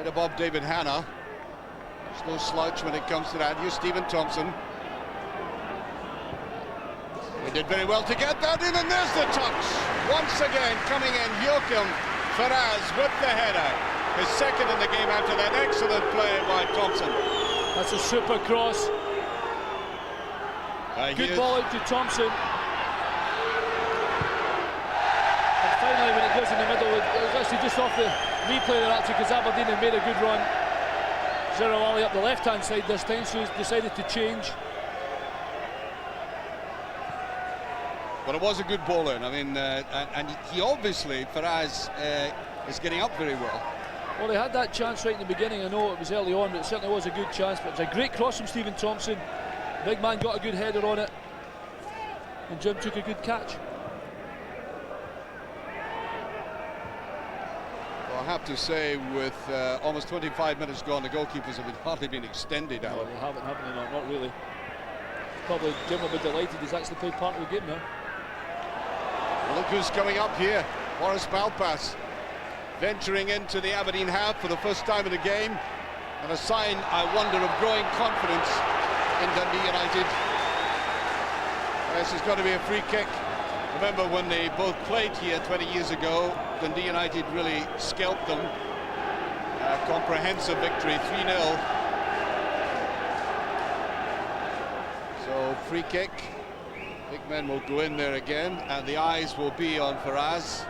right above David Hanna. There's no slouch when it comes to that. Here's Stephen Thompson. He did very well to get that in, and there's the touch. Once again coming in, Joachim Faraz with the header. His second in the game after that excellent play by Thompson. That's a super cross. Good ball out to Thompson. And finally, when it goes in the middle, it was actually just off the replay there, actually, because Aberdeen had made a good run. Zero Ali up the left-hand side this time, so he's decided to change. But it was a good ball in. I mean, and he obviously, Faraz, is getting up very well. Well, they had that chance right in the beginning. I know it was early on, but it certainly was a good chance. But it was a great cross from Stephen Thompson. The big man got a good header on it, and Jim took a good catch. Well, I have to say, with almost 25 minutes gone, the goalkeepers have hardly been extended, Alan. No, they haven't they? Not really. Probably Jim will be delighted he's actually played part of the game now. Look who's coming up here. Morris Malpass venturing into the Aberdeen half for the first time in the game, and a sign, I wonder, of growing confidence in Dundee United. This is going to be a free kick. Remember when they both played here 20 years ago, Dundee United really scalped them. A comprehensive victory, 3-0. So free kick. Big men will go in there again, and the eyes will be on Faraz.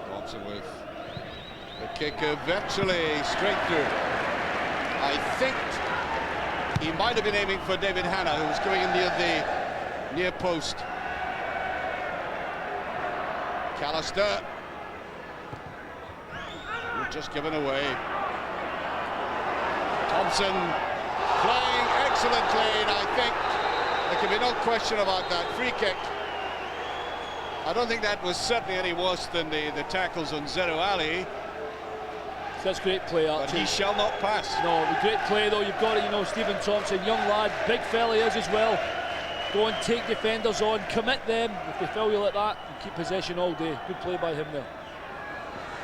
Thompson with the kick eventually straight through. I think he might have been aiming for David Hanna, who was going in near the near post. Callister, just given away. Thompson playing excellently, and I think there can be no question about that free kick. I don't think that was certainly any worse than the tackles on Zero Ali. That's great play, Archie. But he shall not pass. No, great play though. You've got it, you know, Stephen Thompson, young lad, big fella he is as well. Go and take defenders on, commit them. If they foul you like that, and keep possession all day. Good play by him there.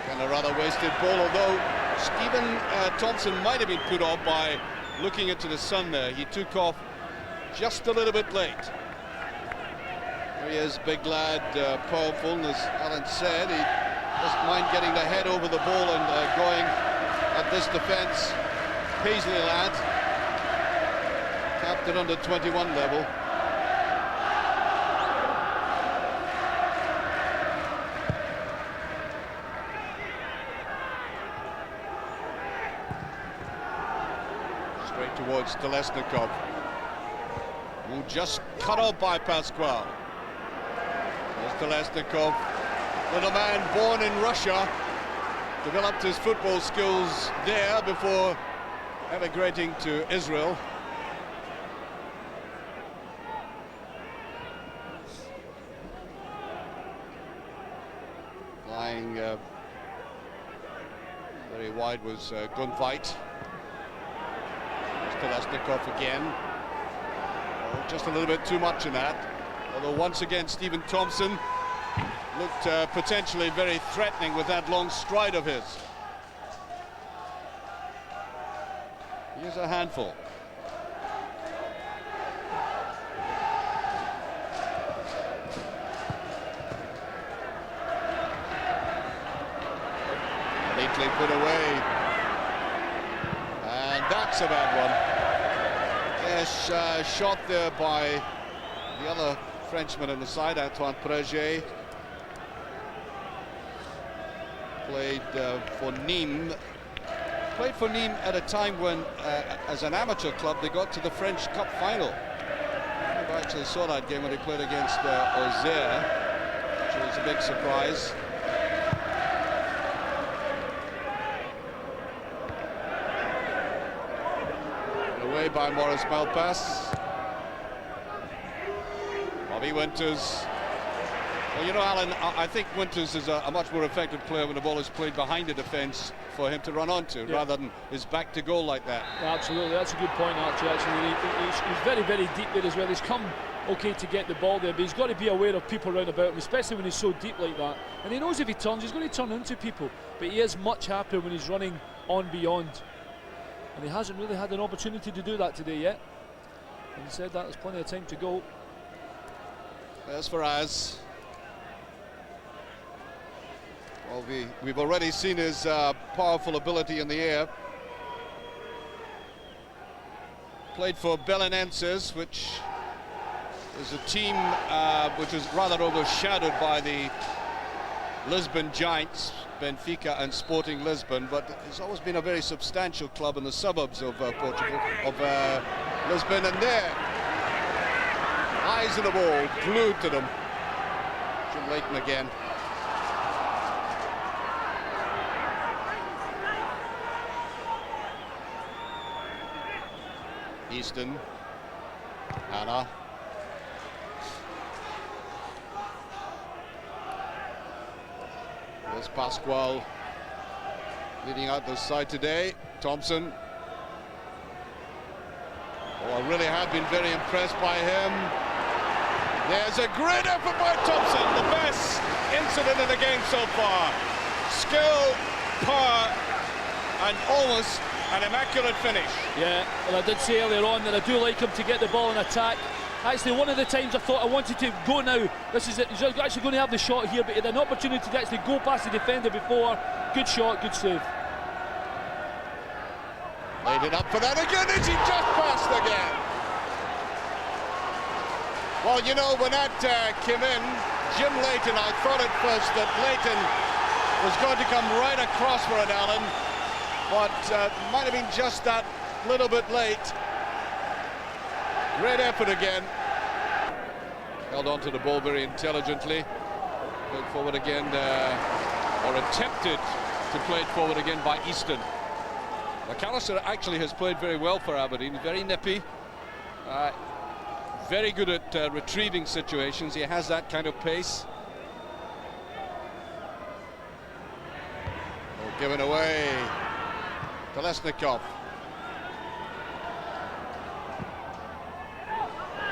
And a rather wasted ball, although Stephen Thompson might have been put off by looking into the sun there. He took off just a little bit late. There he is, big lad, powerful, and as Alan said, he doesn't mind getting the head over the ball and going at this defence. Paisley lad, captain under 21 level. Straight towards Telesnikov, who just cut off by Pasquale. There's Telesnikov, little man born in Russia, developed his football skills there before emigrating to Israel. Flying very wide was Gunfight. Telesnikov again. Oh, just a little bit too much in that. Although once again Stephen Thompson looked potentially very threatening with that long stride of his. Here's a handful. Neatly put away. And that's a bad one. Yes, shot there by the other Frenchman on the side, Antoine Preget. Played for Nîmes. Played for Nîmes at a time when, as an amateur club, they got to the French Cup final. I actually saw that game when they played against Auxerre, which was a big surprise. Away by Morris Malpass. Bobby Winters. Well, you know, Alan, I think Winters is a much more effective player when the ball is played behind the defence for him to run onto, rather than his back to goal like that. Absolutely, that's a good point, Archie. Actually, he's very, very deep there as well. He's come okay to get the ball there, but he's got to be aware of people around about him, especially when he's so deep like that. And he knows if he turns, he's going to turn into people, but he is much happier when he's running on beyond. And he hasn't really had an opportunity to do that today yet. And said that, there's plenty of time to go. As for us, well, we've already seen his powerful ability in the air. Played for Belenenses, which is a team which is rather overshadowed by the Lisbon Giants, Benfica and Sporting Lisbon, but it's always been a very substantial club in the suburbs of Portugal, of Lisbon, and there, eyes on the ball, glued to them. Jim Leighton again. Easton, Anna. There's Pascual leading out the side today. Thompson. Oh, I really have been very impressed by him. There's a great effort by Thompson, the best incident in the game so far. Skill, power, and almost an immaculate finish. Yeah, well, I did say earlier on that I do like him to get the ball in attack. Actually, one of the times I thought I wanted to go now. This is it. He's actually going to have the shot here, but he had an opportunity to actually go past the defender before. Good shot, good save. Laid it up for that again. Is he just passed again? Well, you know, when that came in, Jim Leighton, I thought at first that Leighton was going to come right across for an Allen, but might have been just that little bit late. Great effort again. Held on to the ball very intelligently. Played forward again, or attempted to play it forward again by Easton. McAllister actually has played very well for Aberdeen, very nippy. Very good at retrieving situations. He has that kind of pace. Oh, given away. Kolesnikov.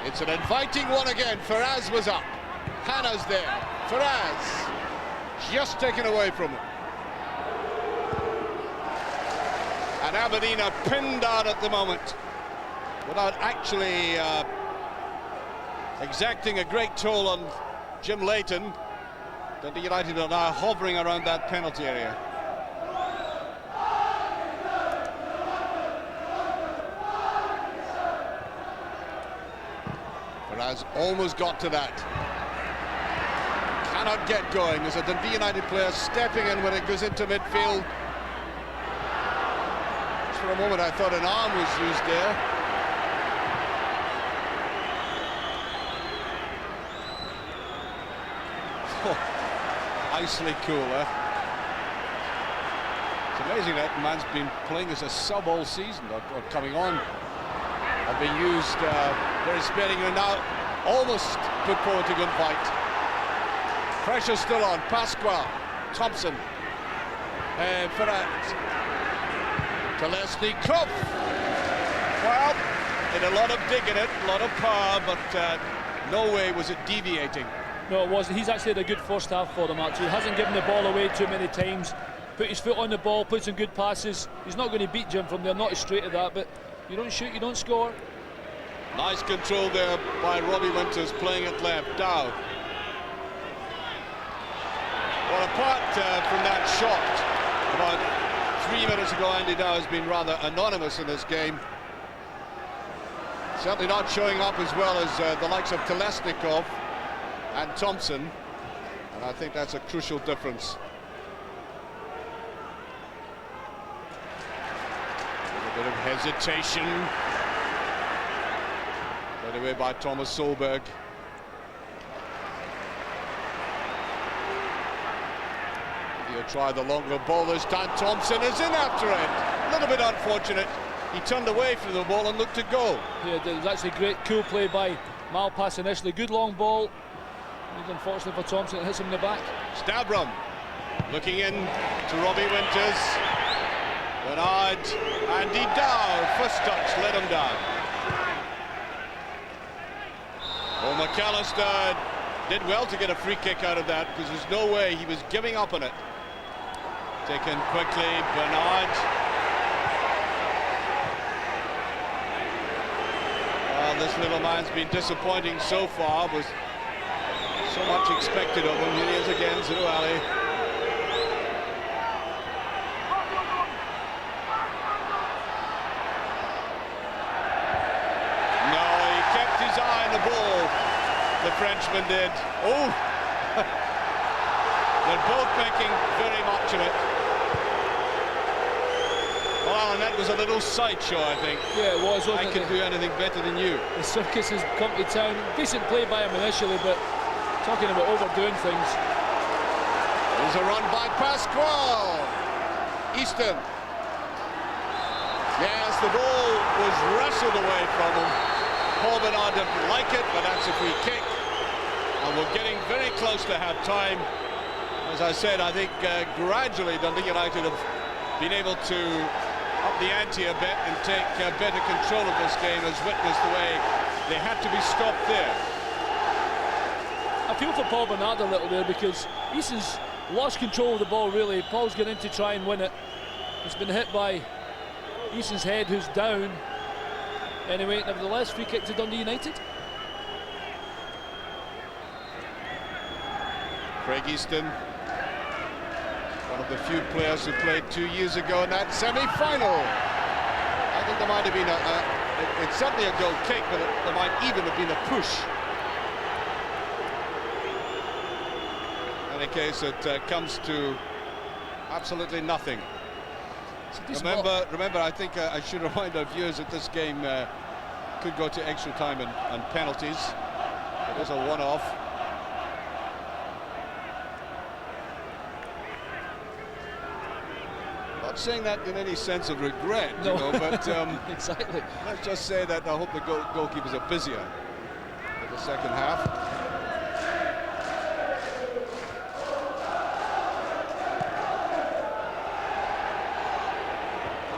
It's an inviting one again. Faraz was up. Hannah's there. Faraz just taken away from him. And Aberdeen are pinned out at the moment without actually exacting a great toll on Jim Leighton. Dundee United are now hovering around that penalty area. Faraz almost got to that. Cannot get going. There's a Dundee United player stepping in when it goes into midfield. For a moment I thought an arm was used there. Oh, icily cool, eh? It's amazing that man's been playing as a sub all season, or coming on. Have been used very sparingly now, almost put forward to good fight. Pressure still on. Pascual, Thompson, Ferrat. Kolesnikov. Well, did a lot of dig in it, a lot of power, but no way was it deviating. No, it wasn't. He's actually had a good first half for them, actually. He hasn't given the ball away too many times. Put his foot on the ball, put some good passes. He's not going to beat Jim from there, not as straight at that, but you don't shoot, you don't score. Nice control there by Robbie Winters, playing it left. Dow. Well, apart from that shot, about 3 minutes ago, Andy Dow has been rather anonymous in this game. Certainly not showing up as well as the likes of Kolesnikov and Thompson, and I think that's a crucial difference. A bit of hesitation. Led away by Thomas Solberg. He'll try the longer ball this time. Thompson is in after it. A little bit unfortunate. He turned away from the ball and looked to go. Yeah, it was actually great, cool play by Malpass initially. Good long ball. And unfortunately for Thompson, it hits him in the back. Stabrum looking in to Robbie Winters. Bernard, Andy Dow, first touch, let him down. Well, McAllister did well to get a free kick out of that, because there's no way he was giving up on it. Taken quickly, Bernard. Well, this little man's been disappointing so far. Was so much expected of him. Here he is again, Zerouali. No, he kept his eye on the ball. The Frenchman did. Oh! They're both making very much of it. Well, Alan, that was a little sideshow, I think. Yeah, it was. I can do anything better than you. The circus has come to town. Decent play by him initially, but talking about overdoing things. There's a run by Pasquale. Easton. Yes, the ball was wrestled away from him. Paul Bernard didn't like it, but that's a free kick. And we're getting very close to half-time. As I said, I think gradually Dundee United have been able to up the ante a bit and take better control of this game, as witnessed the way they had to be stopped there. I feel for Paul Bernard a little there, because Easton's lost control of the ball, really. Paul's getting in to try and win it. It's been hit by Easton's head, who's down. Anyway, nevertheless, free kick to Dundee United. Craig Easton, one of the few players who played 2 years ago in that semi-final. I think there might have been it's certainly a goal kick, but there might even have been a push. In any case, it comes to absolutely nothing. Remember, I think I should remind our viewers that this game could go to extra time and penalties. It is a one-off. Not saying that in any sense of regret, no. You know, but exactly. Let's just say that I hope the goalkeepers are busier for the second half.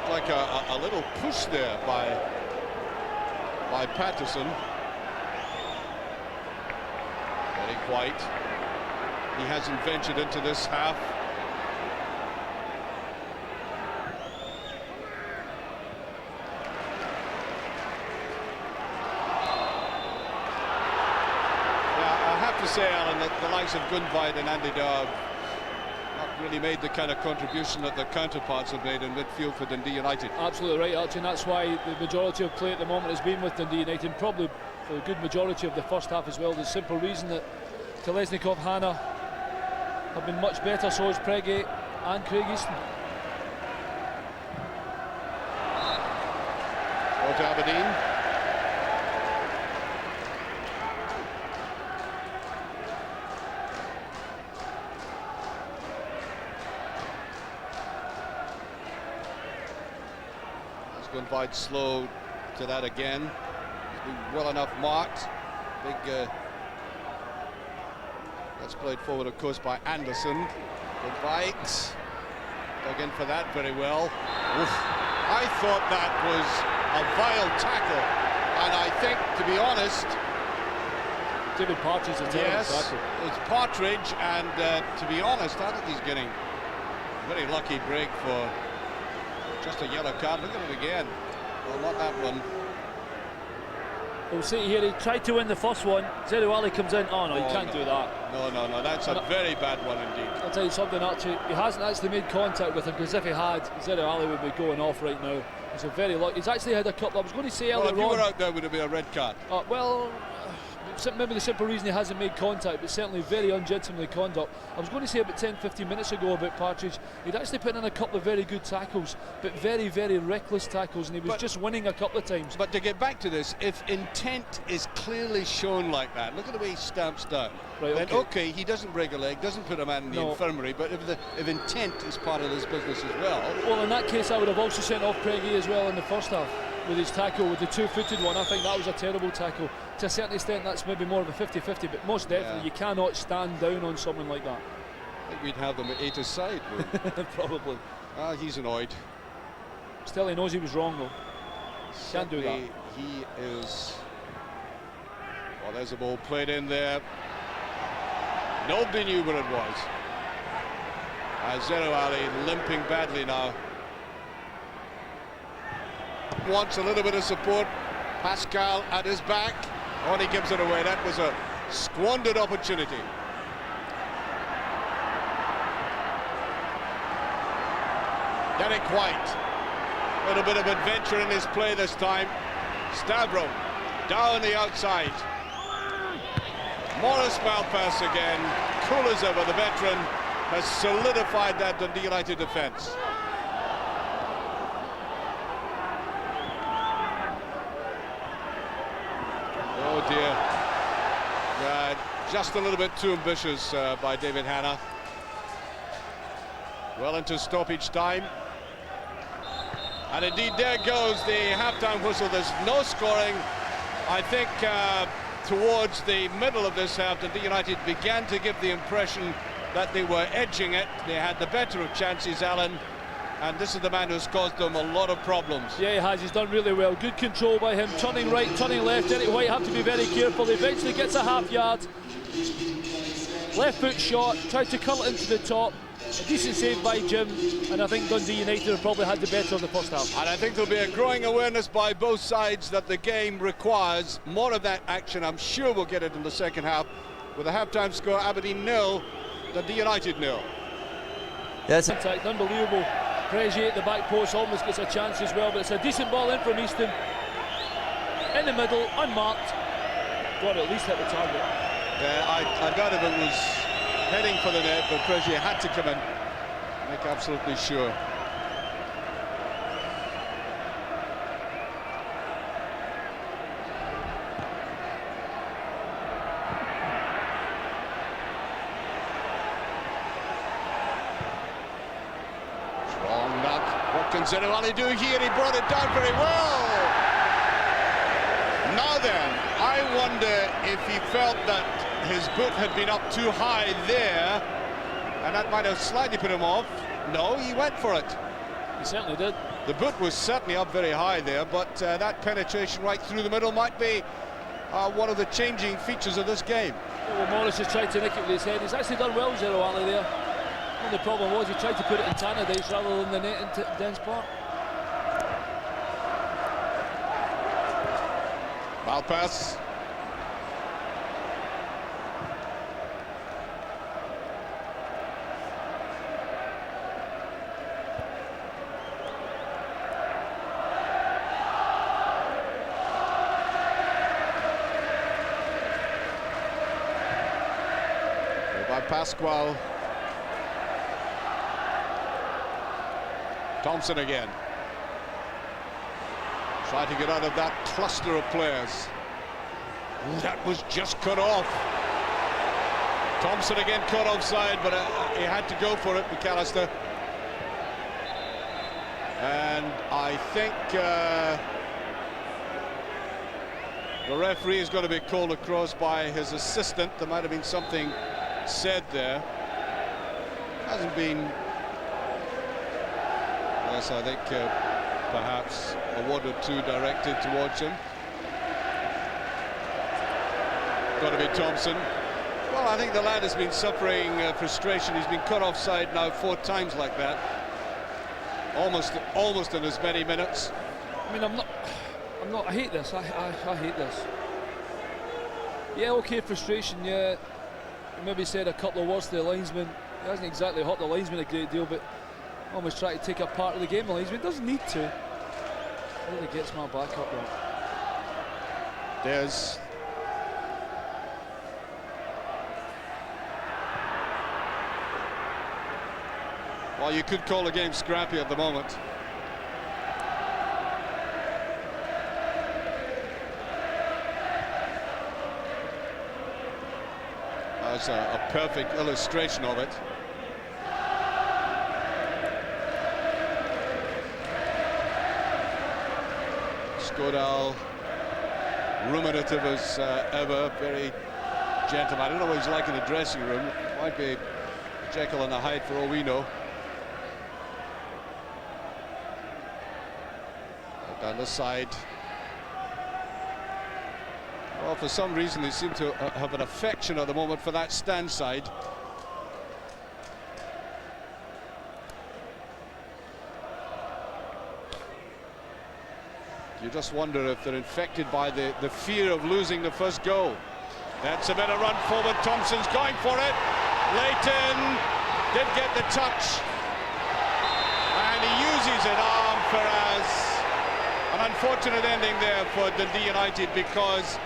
Like a little push there by Patterson. Very quiet. He hasn't ventured into this half. Now, I have to say, Alan, that the likes of Gunveit and Andy Dow really made the kind of contribution that their counterparts have made in midfield for Dundee United. Absolutely right, Archie, and that's why the majority of play at the moment has been with Dundee United, probably for a good majority of the first half as well. The simple reason that Kolesnikov, Hanna have been much better, so is Pregate and Craig Easton. Go to Aberdeen. Gunveit slow to that again. He's been well enough marked. Big that's played forward, of course, by Anderson. Gunveit dug in for that very well. Oof. I thought that was a vile tackle, and I think, to be honest, David Partridge is a terrible tackle. It's Partridge, and to be honest, I think he's getting a very lucky break for just a yellow card. Look at it again. Well, not that one. We'll see here, he tried to win the first one. Zerouali comes in. Oh no, you can't do that. No, that's a very bad one indeed. I'll tell you something, Archie, he hasn't actually made contact with him, because if he had, Zerouali would be going off right now. He's a very lucky. He's actually had a couple. I was going to say earlier on. If you were out there, would it be a red card? Well, maybe the simple reason he hasn't made contact, but certainly very ungentlemanly conduct. I was going to say about 10-15 minutes ago about Partridge, he'd actually put in a couple of very good tackles, but very, very reckless tackles, and he was just winning a couple of times. But to get back to this, if intent is clearly shown like that, look at the way he stamps down. Right, then okay, he doesn't break a leg, doesn't put a man in the infirmary, but if intent is part of this business as well. Well, in that case, I would have also sent off Craigie as well in the first half with his tackle, with the two-footed one. I think that was a terrible tackle. To a certain extent, that's maybe more of a 50-50, but most definitely, you cannot stand down on someone like that. I think we'd have them at Ata's side. Probably. He's annoyed. Still, he knows he was wrong, though. Can't do that. He is Well, there's a ball played in there. Nobody knew what it was. Zero Ali limping badly now. Wants a little bit of support. Pascal at his back. Oh, and he gives it away. That was a squandered opportunity. Derek White. A little bit of adventure in his play this time. Stavro down the outside. Morris Malpass again. Cool as ever. The veteran has solidified that Dundee United defence. Oh dear. Just a little bit too ambitious by David Hanna. Well into stoppage time. And indeed there goes the half-time whistle. There's no scoring. I think towards the middle of this half, Dundee United began to give the impression that they were edging it. They had the better of chances, Alan, and this is the man who's caused them a lot of problems. Yeah, he has. He's done really well. Good control by him. Turning right, turning left. Derek White have to be very careful. He eventually gets a half yard. Left foot shot. Tried to curl it into the top. A decent save by Jim, and I think Dundee United have probably had the better of the first half. And I think there'll be a growing awareness by both sides that the game requires more of that action. I'm sure we'll get it in the second half. With a half-time score, Aberdeen 0, Dundee United 0. Yes. Contact, unbelievable. Prezier at the back post almost gets a chance as well, but it's a decent ball in from Easton. In the middle, unmarked. Got to at least hit the target. I doubt if it was heading for the net, but Prezier had to come in, make absolutely sure. Strong knock. What can Zero Ali do here? He brought it down very well. Now then, I wonder if he felt that his boot had been up too high there, and that might have slightly put him off. No, he went for it. He certainly did. The boot was certainly up very high there, but that penetration right through the middle might be one of the changing features of this game. Well, Morris has tried to nick it with his head. He's actually done well, Zero Ali there. Well, the problem was he tried to put it in Tannadice rather than the net into Dens Park. Malpass. By Pasquale. Thompson again. Trying to get out of that cluster of players. That was just cut off. Thompson again caught offside, but he had to go for it, McAllister. And I think the referee is going to be called across by his assistant. There might have been something said there. Hasn't been. Yes, I think perhaps a word or two directed towards him. Got to be Thompson. Well, I think the lad has been suffering frustration. He's been cut offside now 4 times like that. Almost in as many minutes. I mean, I hate this. I hate this. Yeah, okay, frustration, yeah. He maybe said a couple of words to the linesman. He hasn't exactly hurt the linesman a great deal, but almost trying to take a part of the game. The linesman doesn't need to. Really gets my back up there. There's well, you could call the game scrappy at the moment. That's a perfect illustration of it. Skodal, ruminative as ever, very gentleman. I don't know what he's like in the dressing room. Might be Jekyll and Hyde for all we know. Down the side. Well, for some reason they seem to have an affection at the moment for that stand side. You just wonder if they're infected by the fear of losing the first goal. That's a bit of run forward. Thompson's going for it. Leighton did get the touch. And he uses it. Ferraz. An unfortunate ending there for Dundee United, because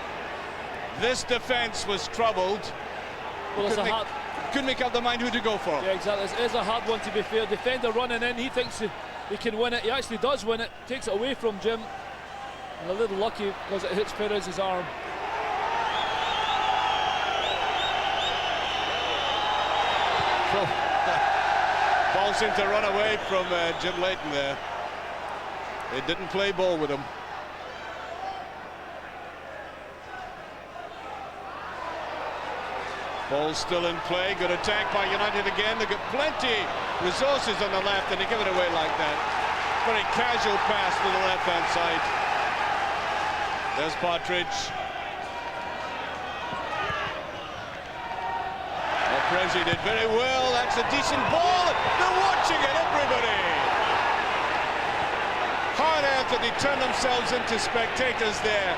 this defence was troubled. Well, couldn't make up their mind who to go for. Yeah, exactly. It is a hard one, to be fair. Defender running in, he thinks he can win it. He actually does win it. Takes it away from Jim. And a little lucky because it hits Ferraz's arm. Ball seemed to run away from Jim Leighton there. They didn't play ball with him. Ball still in play. Good attack by United again. They've got plenty resources on the left, and they give it away like that. Very casual pass to the left-hand side. There's Partridge. Prezi did very well. That's a decent ball. They're watching it, everybody. Hard after they turn themselves into spectators there.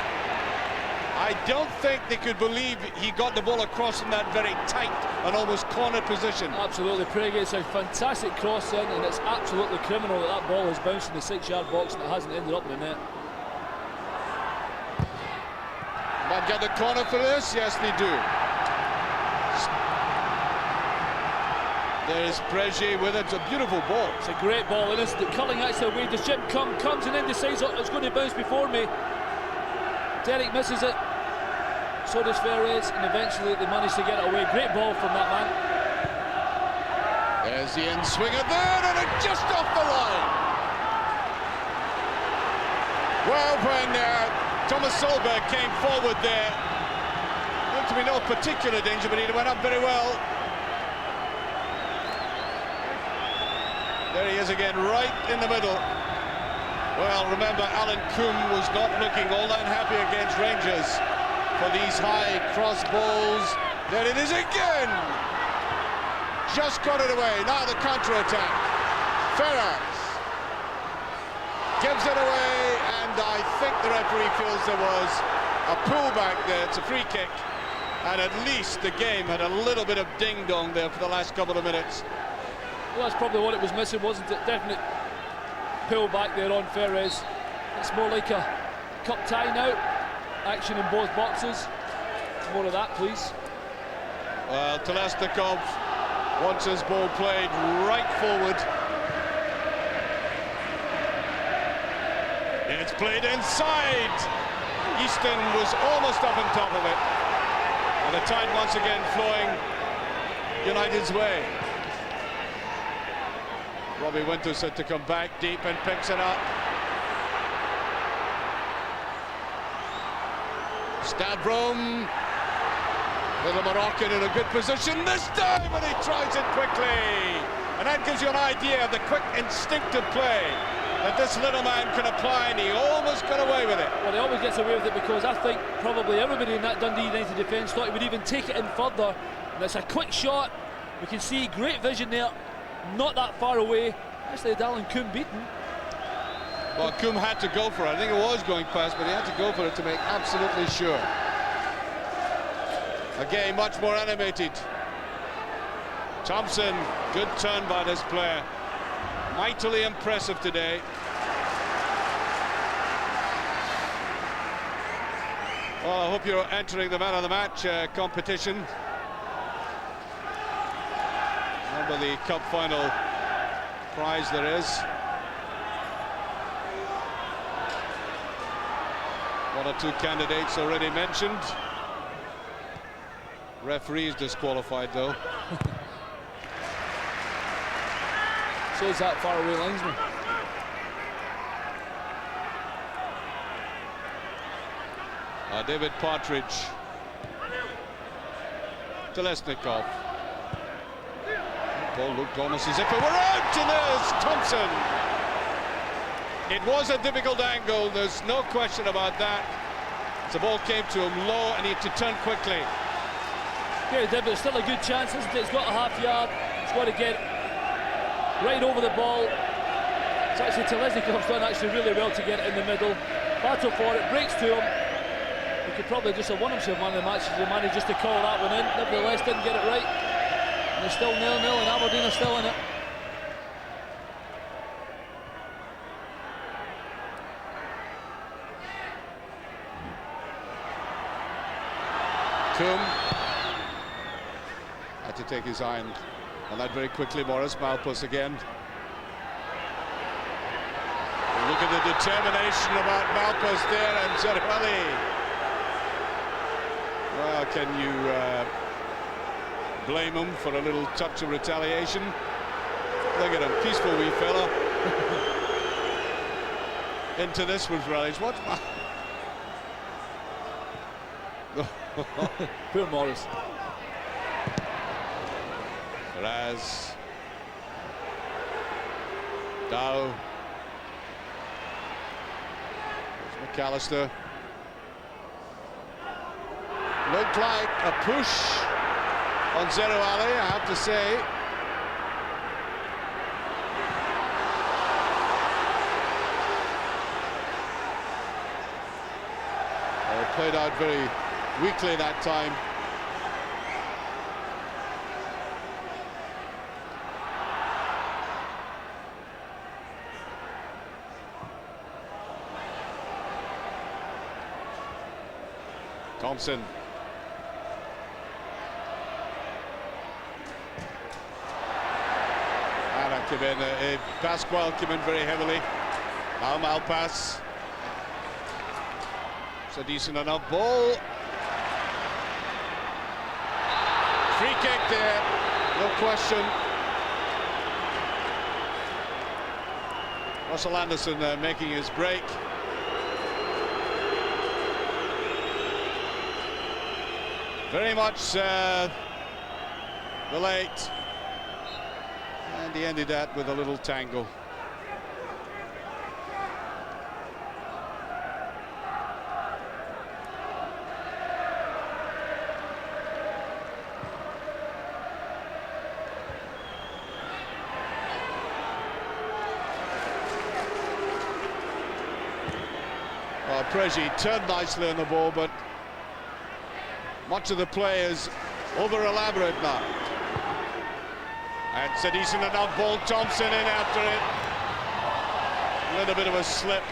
I don't think they could believe he got the ball across in that very tight and almost corner position. Absolutely. Prezi gets a fantastic cross in, and it's absolutely criminal that ball has bounced in the 6-yard box and it hasn't ended up in the net. Might get the corner for this. Yes, they do. There's Prezi with it. It's a beautiful ball. It's a great ball, and it's the curling actually away. Does Jim comes and then decides, oh, it's going to bounce before me. Derek misses it. So does Ferraz, and eventually they manage to get it away. Great ball from that man. There's the in swinger there, and it just off the line. Well, when Thomas Solberg came forward there, looked to be no particular danger, but he went up very well. There he is again, right in the middle. Well, remember, Alan Coombe was not looking all that happy against Rangers for these high cross balls. There it is again. Just got it away. Now the counter-attack. Ferraz gives it away, and I think the referee feels there was a pullback there. It's a free kick, and at least the game had a little bit of ding-dong there for the last couple of minutes. Well, that's probably what it was missing, wasn't it? Definite pull back there on Ferraz. It's more like a cup tie now. Action in both boxes. More of that, please. Well, Telesnikov wants his ball played right forward. It's played inside. Easton was almost up on top of it. And the tide once again flowing United's way. Robbie Winters had to come back deep and picks it up. Stavrom, little Moroccan in a good position this time, and he tries it quickly. And that gives you an idea of the quick, instinctive play that this little man can apply, and he almost got away with it. Well, he always gets away with it because I think probably everybody in that Dundee United defence thought he would even take it in further. And it's a quick shot. We can see great vision there. Not that far away. Actually, Alan Coombe beaten. Well, Coombe had to go for it. I think it was going past, but he had to go for it to make absolutely sure. Again, much more animated. Thompson, good turn by this player. Mightily impressive today. Well, I hope you're entering the man of the match competition. Remember the cup final prize there is. One or two candidates already mentioned. Referees disqualified though. So is that faraway linesman. David Partridge. Telesnikov. Ball looked almost as if it were out, and there's Thompson. It was a difficult angle, there's no question about that. The ball came to him low and he had to turn quickly. Yeah, he did, but it's still a good chance, isn't it? It's got a half yard. It's got to get right over the ball. It's actually Telesnikov's done actually really well to get it in the middle. Battle for it, breaks to him. He could probably just have won himself one of the matches. He managed just to call that one in. Nevertheless, didn't get it right. And it's still 0-0 and Aberdeen are still in it. Coombe had to take his eye on that very quickly. Morris, Malpas again. Look at the determination about Malpas there and Zerouali. Well, can you blame him for a little touch of retaliation? Look at him, peaceful wee fella. Into this was Relish. What? Poor Morris. Raz. Dow. There's McAllister. Looked like a push on Zerouali, I have to say. Played out very weakly that time. Thompson. And that came in. Pasquale came in very heavily. Now Malpas. It's a decent enough ball. Free kick there, no question. Russell Anderson making his break. Very much the late. And he ended that with a little tangle. Well, Prezi turned nicely on the ball, but much of the play is over-elaborate now. And it's a decent enough ball. Thompson in after it. A little bit of a slip.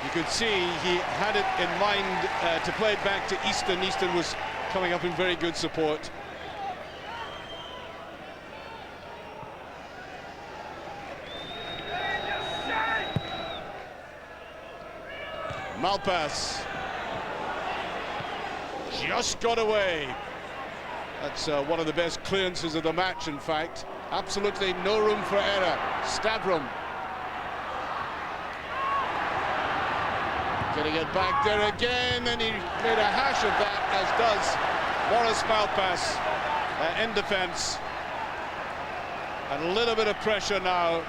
You could see he had it in mind to play it back to Easton. Easton was coming up in very good support. Malpas just got away. That's one of the best clearances of the match, in fact. Absolutely no room for error. Stavrum getting it back there again, and he made a hash of that, as does Morris Malpas in defence. And a little bit of pressure now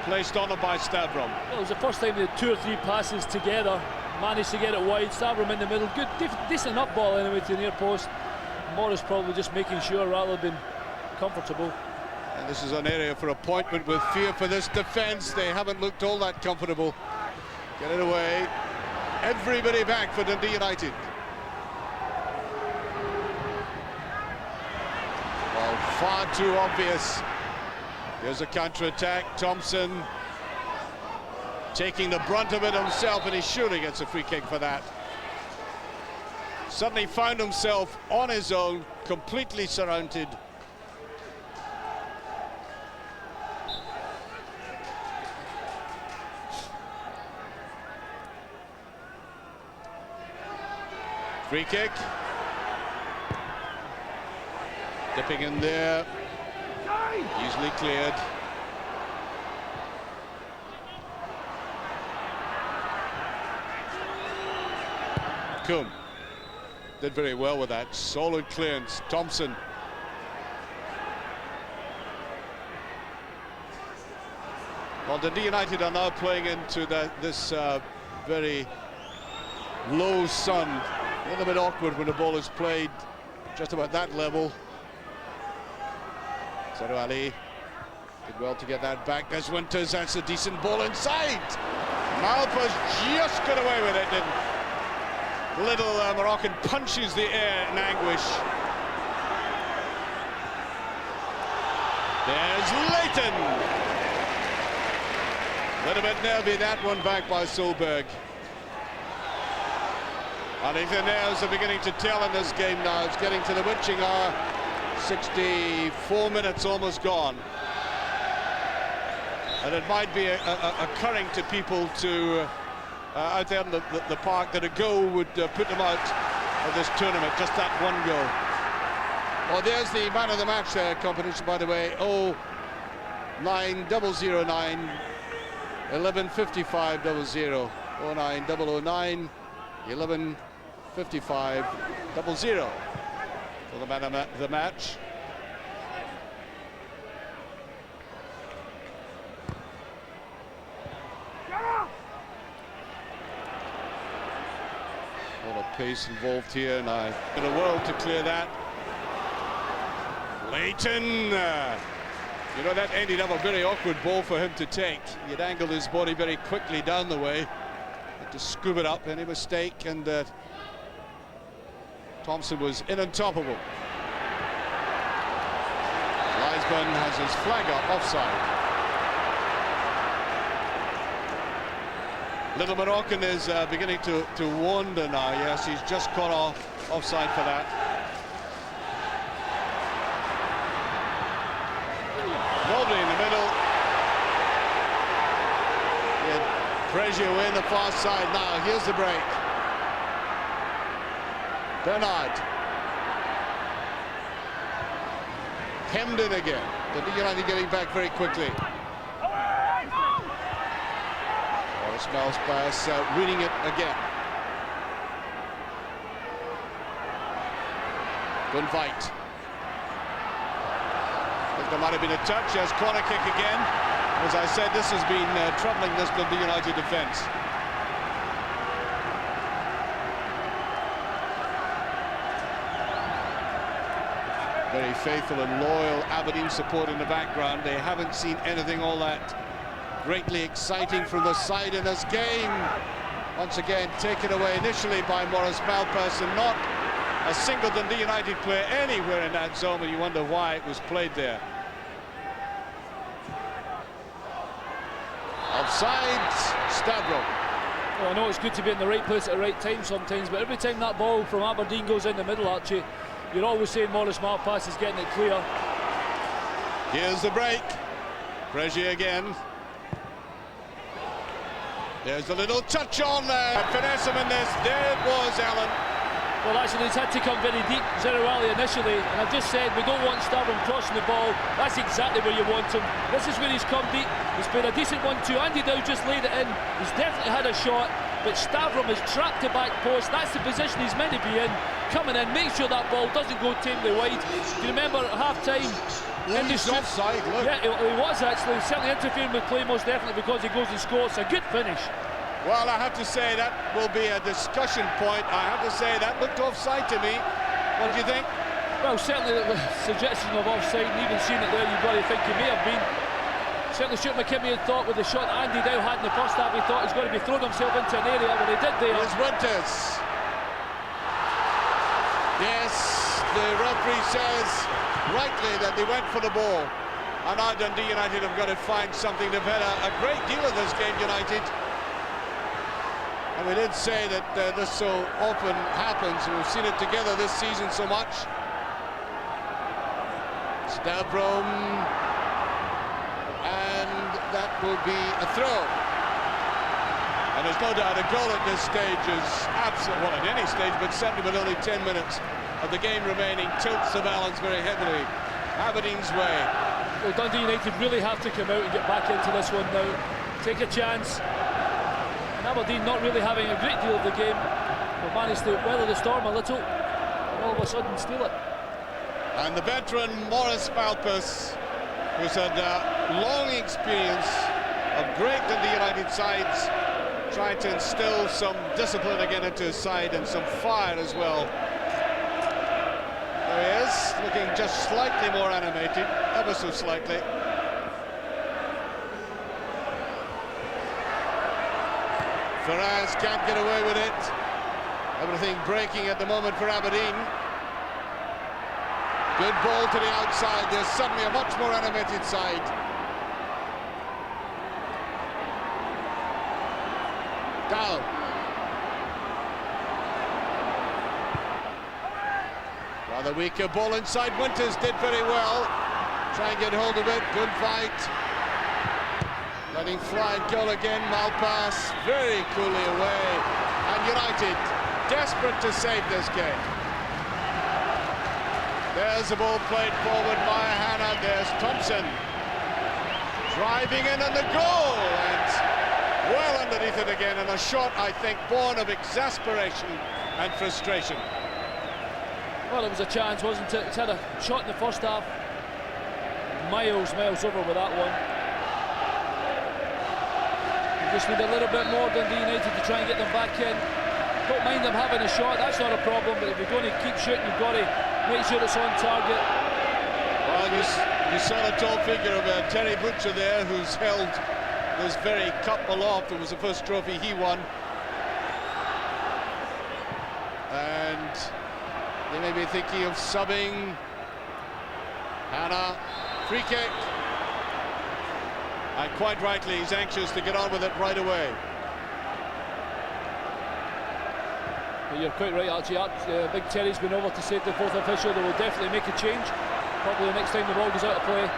placed on him by Stavrum. Well, it was the first time they had 2 or 3 passes together, managed to get it wide. Stavrum in the middle, good, decent enough ball anyway to the near post. Morris probably just making sure rather than comfortable. And this is an area for appointment with fear for this defence. They haven't looked all that comfortable. Get it away. Everybody back for Dundee United. Well, far too obvious. Here's a counter-attack. Thompson taking the brunt of it himself, and he surely gets a free kick for that. Suddenly found himself on his own, completely surrounded. Free kick. Dipping in there. Easily cleared. Coombe did very well with that. Solid clearance. Thompson. Well, Dundee United are now playing into this very low sun. A little bit awkward when the ball is played just about that level. Saru Ali did well to get that back. There's Winters, that's a decent ball inside. Malpa's just got away with it, and little Moroccan punches the air in anguish. There's Leighton. A little bit nervy, that one back by Solberg. I think the nerves are beginning to tell in this game now. It's getting to the witching hour. 64 minutes almost gone. And it might be occurring to people to out there in the park that a goal would put them out of this tournament, just that one goal. Well, there's the man of the match competition, by the way. 09009 115500. 09009 115500 for the man of the match. A lot of pace involved here now. In the world to clear that. Leighton. You know, that ended up a very awkward ball for him to take. He had angled his body very quickly down the way. Had to scoop it up, any mistake, and Thompson was in on top of him. Lisbon has his flag up, offside. Little Moroccan is beginning to wander now. Yes, he's just caught offside for that. Nobody in the middle. Pressure away in the far side now. Here's the break. Bernard. Hemmed in again. Dundee United getting back very quickly. Morris Malpass winning it again. Good fight. I think there might have been a touch as corner kick again. As I said, this has been troubling this Dundee United defence. Very faithful and loyal Aberdeen support in the background. They haven't seen anything all that greatly exciting from the side in this game. Once again, taken away initially by Morris Malpass, and not a single Dundee United player anywhere in that zone, and you wonder why it was played there. Offside, Stavro. Well, I know it's good to be in the right place at the right time sometimes, but every time that ball from Aberdeen goes in the middle, Archie, you're always saying Morris Malpass is getting it clear. Here's the break. Pressure again. There's a little touch on there. Finesse him in this. There it was, Alan. Well, actually, he's had to come very deep, Zerouali initially, and I've just said we don't want Stavrom crossing the ball. That's exactly where you want him. This is where he's come deep. He's played a decent 1-2. Andy Dow just laid it in. He's definitely had a shot, but Stavrom has trapped the back post. That's the position he's meant to be in. Coming in, make sure that ball doesn't go tamely wide. Do you remember at half-time? He's offside, look. Yeah, he was actually. Certainly interfering with play, most definitely, because he goes and scores. A good finish. Well, I have to say that will be a discussion point. I have to say that looked offside to me. What do you think? Well, certainly the suggestion of offside, and even seeing it there, you've got to think he may have been. Certainly Stuart McKimmie had thought with the shot Andy Dow had in the first half, he thought he's going to be throwing himself into an area, but he did there. There's Winters. Yes, the referee says rightly that they went for the ball. And now Dundee United have got to find something. They've had a great deal of this game, United. And we did say that this so often happens. We've seen it together this season so much. Stavrom, and that will be a throw. And there's no doubt a goal at this stage is absolutely, well, at any stage, but certainly with only 10 minutes of the game remaining, tilts the balance very heavily Aberdeen's way. Well, Dundee United really have to come out and get back into this one now. Take a chance. Aberdeen not really having a great deal of the game, but managed to weather the storm a little and all of a sudden steal it. And the veteran Morris Malpass, who's had long experience of great Dundee United sides, trying to instill some discipline again into his side and some fire as well. There he is, looking just slightly more animated, ever so slightly. Faraz can't get away with it. Everything breaking at the moment for Aberdeen. Good ball to the outside. There's suddenly a much more animated side. Down. Rather weaker ball inside. Winters did very well. Try and get hold of it. Good fight. Letting fly and goal again. Malpass very coolly away. And United desperate to save this game. There's the ball played forward by Hannah. There's Thompson driving in on the goal, and well underneath it again, and a shot, I think, born of exasperation and frustration. Well, it was a chance, wasn't it? It's had a shot in the first half. Miles over with that one. You just need a little bit more Dundee United to try and get them back in. Don't mind them having a shot, that's not a problem, but if you're going to keep shooting, you've got to make sure it's on target. Well, you saw the tall figure of Terry Butcher there, who's held this very cup aloft. It was the first trophy he won. And they may be thinking of subbing. Hannah, free kick. And quite rightly, he's anxious to get on with it right away. But you're quite right, actually. Big Terry's been over to say to the fourth official they will definitely make a change. Probably the next time the ball goes out of play.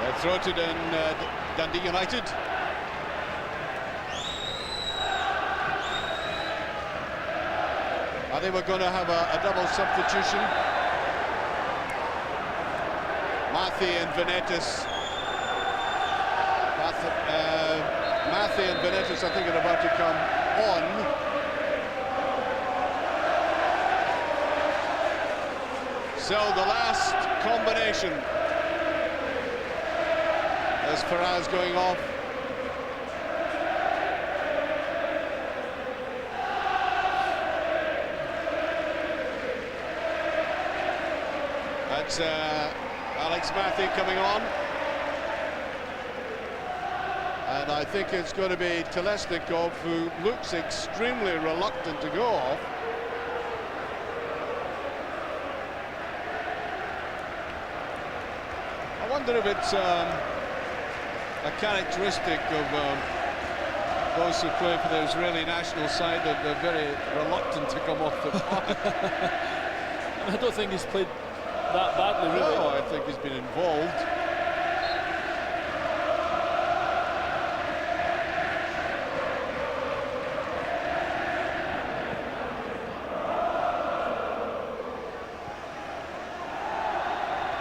They're throated in Dundee United. I think we're going to have a double substitution. Mathy and Venetis. Mathy and Venetis, I think, are about to come on. So the last combination. There's Faraz going off. That's Alex Mathy coming on. And I think it's going to be Telesnikov, who looks extremely reluctant to go off. I wonder if it's a characteristic of those who play for the Israeli national side, that they're very reluctant to come off the park. I don't think he's played that badly, really. No, I think he's been involved.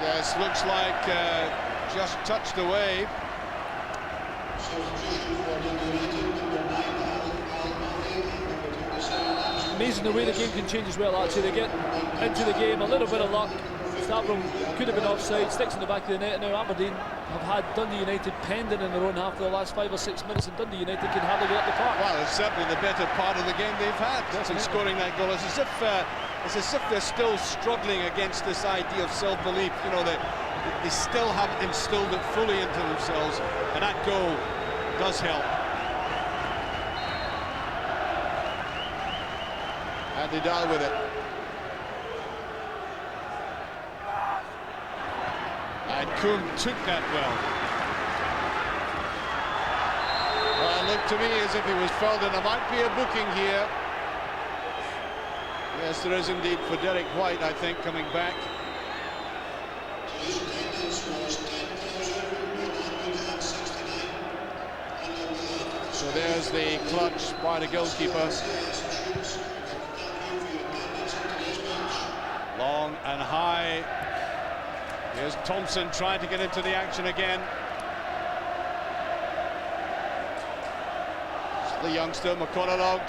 Yes, looks like just touched away. Amazing the way the game can change as well, actually. They get into the game, a little bit of luck. Stavrum could have been offside, sticks in the back of the net. Now Aberdeen have had Dundee United pending in their own half for the last 5 or 6 minutes, and Dundee United can hardly get up the park. Well, it's certainly the better part of the game they've had in scoring that goal. It's as if they're still struggling against this idea of self-belief. You know, they still haven't instilled it fully into themselves, and that goal does help. And they deal with it. And Kuhn took that well. Well, it looked to me as if he was fouled, and there might be a booking here. Yes, there is indeed for Derek White, I think, coming back. So there's the clutch by the goalkeeper. Long and high. Here's Thompson trying to get into the action again. It's the youngster, McConaughey.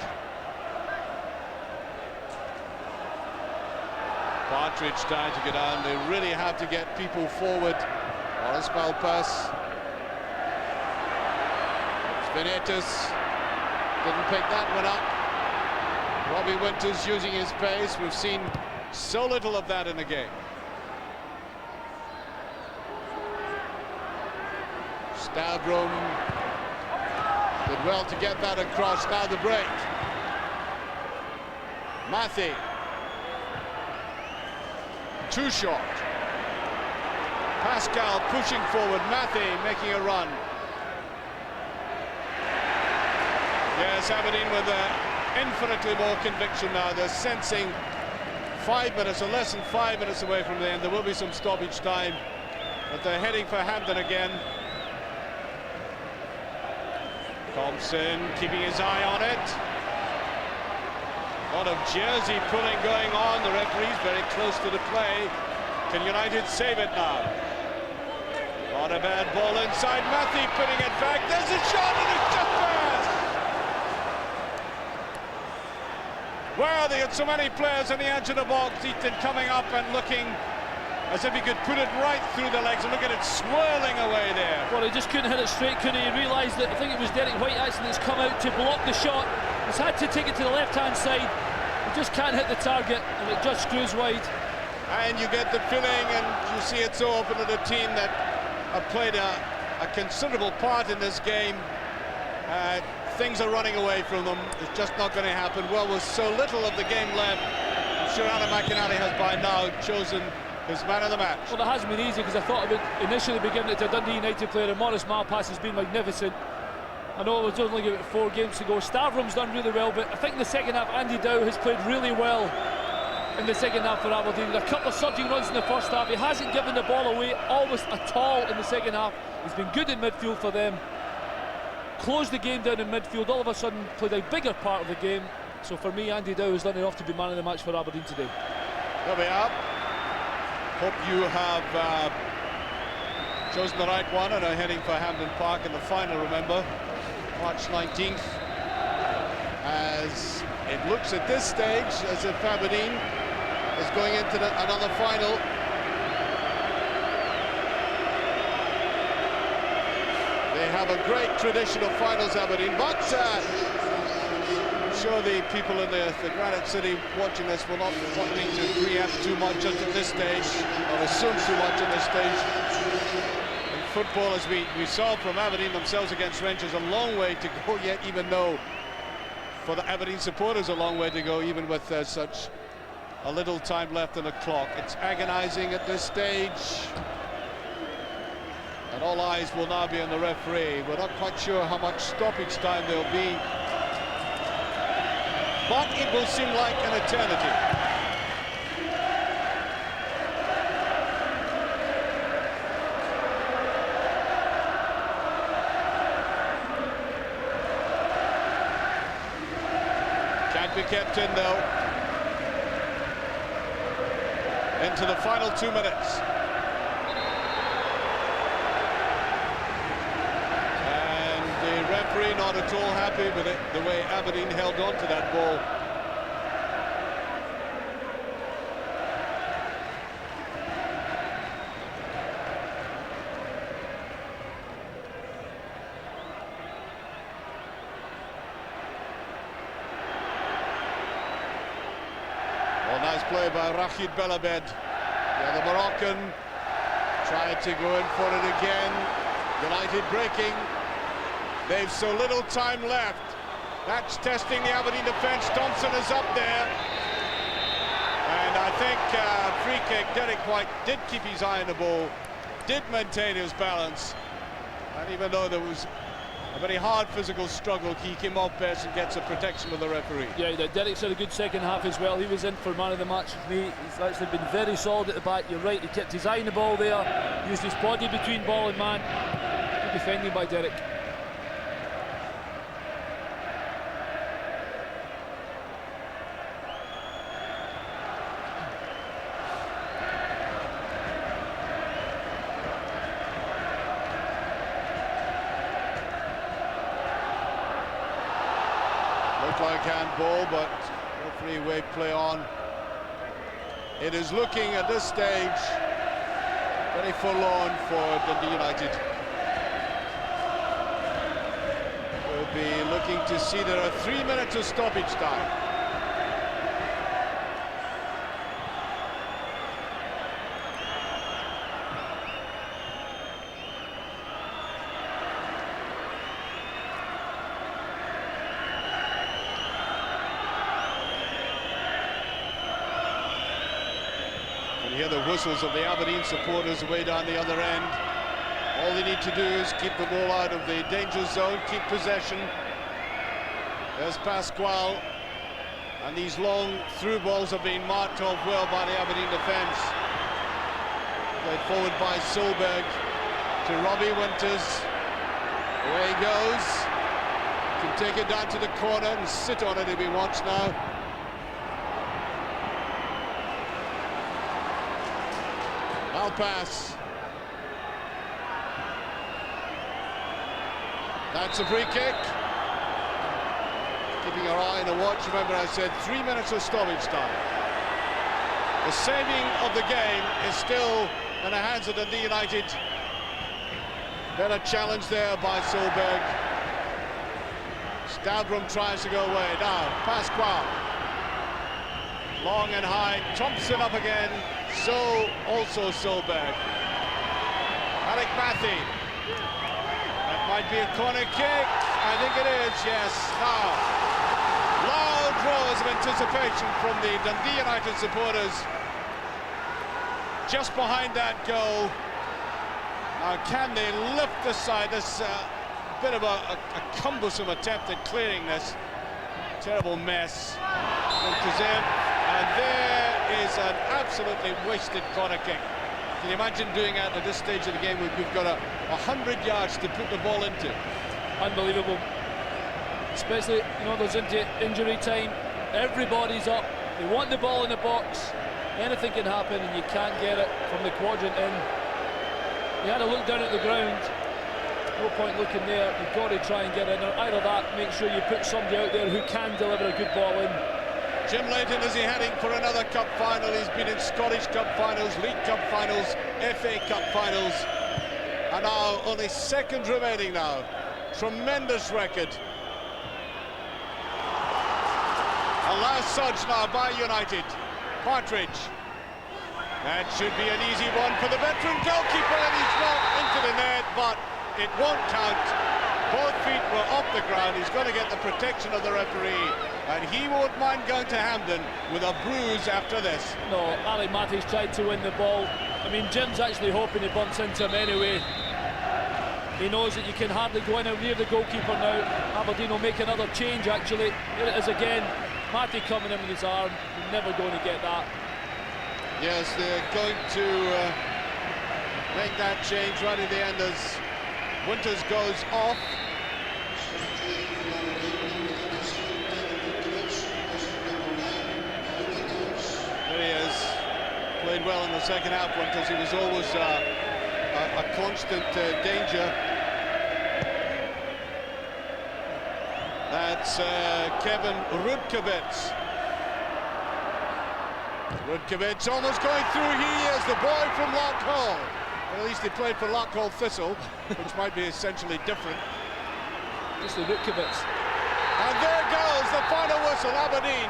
Partridge trying to get on. They really have to get people forward. On a spell pass. Benitez didn't pick that one up. Robbie Winters using his pace. We've seen so little of that in the game. Stavrum did well to get that across. Now the break. Mathy. Too short. Pascal pushing forward. Mathy making a run. Yes, Aberdeen with infinitely more conviction now. They're sensing 5 minutes or less than 5 minutes away from the end. There will be some stoppage time, but they're heading for Hampden again. Thompson keeping his eye on it. A lot of jersey pulling going on. The referee's very close to the play. Can United save it now? Not a bad ball inside. Mathy putting it back. There's a shot and it's just past. Well, they had so many players on the edge of the box. Eaton coming up and looking as if he could put it right through the legs, and look at it swirling away there. Well, he just couldn't hit it straight, could he? He realised that, I think it was Derek White actually that's come out to block the shot. He's had to take it to the left-hand side. He just can't hit the target, and it just screws wide. And you get the feeling, and you see it so often with a team that have played a considerable part in this game. Things are running away from them. It's just not going to happen. Well, with so little of the game left, I'm sure Adam McInally has by now chosen his man of the match. Well, it hasn't been easy, because I thought I would initially be giving it to a Dundee United player, and Maurice Malpass has been magnificent. I know it was only 4 games to go. Stavrum's done really well, but I think in the second half, Andy Dow has played really well in the second half for Aberdeen. A couple of surging runs in the first half. He hasn't given the ball away almost at all in the second half. He's been good in midfield for them. Closed the game down in midfield. All of a sudden played a bigger part of the game. So for me, Andy Dow has done enough to be man of the match for Aberdeen today. There we are. Hope you have chosen the right one and are heading for Hampden Park in the final, remember, March 19th. As it looks at this stage as if Aberdeen is going into another final. They have a great tradition of finals, Aberdeen, but I'm sure the people in the Granite City watching this will not want me to preempt too much at this stage, or assume too much at this stage. In football, as we saw from Aberdeen themselves against Rangers, a long way to go yet, even though for the Aberdeen supporters a long way to go, even with such a little time left on the clock. It's agonizing at this stage. And all eyes will now be on the referee. We're not quite sure how much stoppage time there'll be, but it will seem like an eternity. Can't be kept in though. Into the final 2 minutes. Referee not at all happy with it, the way Aberdeen held on to that ball. Well, nice play by Rachid Belabed. Yeah, the Moroccan tried to go in for it again. United breaking. They've so little time left. That's testing the Aberdeen defence. Thompson is up there. And I think free kick, Derek White did keep his eye on the ball, did maintain his balance. And even though there was a very hard physical struggle, he came off best and gets a protection with the referee. Yeah, Derek's had a good second half as well. He was in for man of the match for me. He's actually been very solid at the back. You're right, he kept his eye on the ball there, used his body between ball and man. Good defending by Derek. Looked like handball, but referee waved play on. It is looking at this stage very forlorn for Dundee United. be looking to see there are 3 minutes of stoppage time. You can hear the whistles of the Aberdeen supporters way down the other end. All they need to do is keep the ball out of the danger zone, keep possession. There's Pasquale, and these long through balls are being marked off well by the Aberdeen defence. Played forward by Solberg to Robbie Winters. Away he goes. Can take it down to the corner and sit on it if he wants now. Pass. That's a free kick. Keeping our eye on the watch. Remember, I said 3 minutes of stoppage time. The saving of the game is still in the hands of Dundee United. Better challenge there by Solberg. Stavrum tries to go away. Now, Pasquale. Long and high. Thompson up again. So also Solberg. Alec Mathy. That might be a corner kick. I think it is, yes. Now, loud roars of anticipation from the Dundee United supporters. Just behind that goal. Now, can they lift the side? This bit of a cumbersome attempt at clearing this terrible mess. And there is an absolutely wasted corner kick. Can you imagine doing that at this stage of the game when you've got 100 yards to put the ball into? Unbelievable. Especially, you know, there's into injury time. Everybody's up. They want the ball in the box. Anything can happen, and you can't get it from the quadrant in. You had to look down at the ground. No point looking there. You've got to try and get in there. Either that, make sure you put somebody out there who can deliver a good ball in. Jim Leighton, is he heading for another cup final? He's been in Scottish Cup finals, League Cup finals, FA Cup finals, and now only seconds remaining now. Tremendous record. A last surge now by United. Partridge. That should be an easy one for the veteran goalkeeper, and he's not into the net, but it won't count. Both feet were off the ground. He's going to get the protection of the referee, and he won't mind going to Hampden with a bruise after this. No, Ali Matty's tried to win the ball. I mean, Jim's actually hoping he bumps into him anyway. He knows that you can hardly go in near the goalkeeper now. Aberdeen will make another change, actually. Here it is again. Matty coming in with his arm. You're never going to get that. Yes, they're going to make that change right at the end as Winters goes off. There he is. Played well in the second half, Winters. He was always a constant danger. That's Kevin Rudkowitz. Rudkowitz almost going through. He is the boy from Loughall. Well, at least he played for Loughall Thistle, which might be essentially different. Just the Rudkowitz. And there goes the final whistle. Aberdeen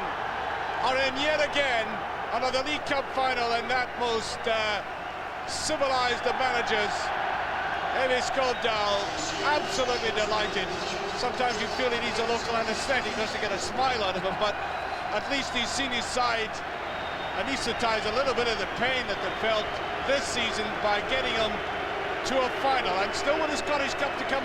are in yet again another League Cup final, and that most civilised of managers. Eddie Skovdahl, absolutely delighted. Sometimes you feel he needs a local anaesthetic just to get a smile out of him, but at least he's seen his side anaesthetize a little bit of the pain that they felt this season by getting them to a final, and still with the Scottish Cup to come as